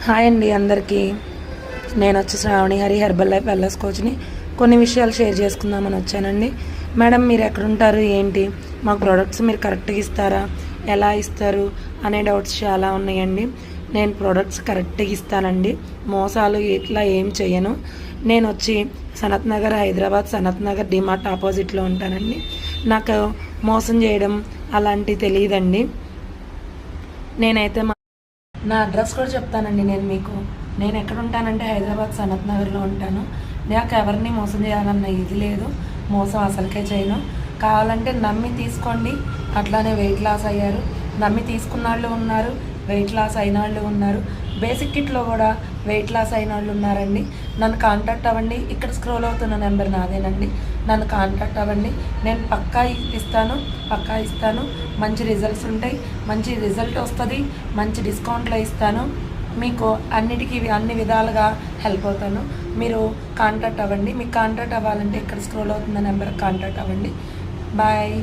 Hi అండి అందరికీ. నేను వచ్చి Sravani Hari herbal life wellness కోచ్ని. కొన్ని విషయాలు షేర్ చేసుకుందామని వచ్చానండి. మేడం మీరు ఎక్కడుంటారు ఏంటి, మాకు ప్రోడక్ట్స్ మీరు కరెక్ట్గా ఇస్తారా, ఎలా ఇస్తారు అనే డౌట్స్ చాలా ఉన్నాయండి. నేను ప్రోడక్ట్స్ కరెక్ట్గా ఇస్తానండి, మోసాలు ఇట్లా ఏం చేయను. నేను వచ్చి సనత్ నగర్ హైదరాబాద్ సనత్ నగర్ డిమార్ట్ ఆపోజిట్లో ఉంటానండి. నాకు మోసం చేయడం అలాంటివి తెలియదండి. నేనైతే నా అడ్రస్ కూడా చెప్తానండి. నేను ఎక్కడ ఉంటానంటే హైదరాబాద్ సనత్ నగర్లో ఉంటాను. నాకు ఎవరిని మోసం చేయాలన్న ఇది లేదు, మోసం అసలుకే చేయను. కావాలంటే నమ్మి తీసుకోండి. అట్లానే వెయిట్ లాస్ అయ్యారు, నమ్మి తీసుకున్న వాళ్ళు ఉన్నారు, వెయిట్ లాస్ అయిన వాళ్ళు ఉన్నారు. బేసిక్ కిట్లో కూడా వెయిట్ లాస్ అయిన వాళ్ళు ఉన్నారండి. నన్ను కాంటాక్ట్ అవ్వండి. ఇక్కడ స్క్రోల్ అవుతున్న నెంబర్ నాదేనండి. నన్ను కాంటాక్ట్ అవ్వండి. నేను పక్కా ఇస్తాను. మంచి రిజల్ట్స్ ఉంటాయి, మంచి రిజల్ట్ వస్తుంది, మంచి డిస్కౌంట్లో ఇస్తాను. మీకు అన్ని విధాలుగా హెల్ప్ అవుతాను. మీరు కాంటాక్ట్ అవ్వండి. మీకు కాంటాక్ట్ అవ్వాలంటే ఇక్కడ స్క్రోల్ అవుతున్న నెంబర్కి కాంటాక్ట్ అవ్వండి. బాయ్.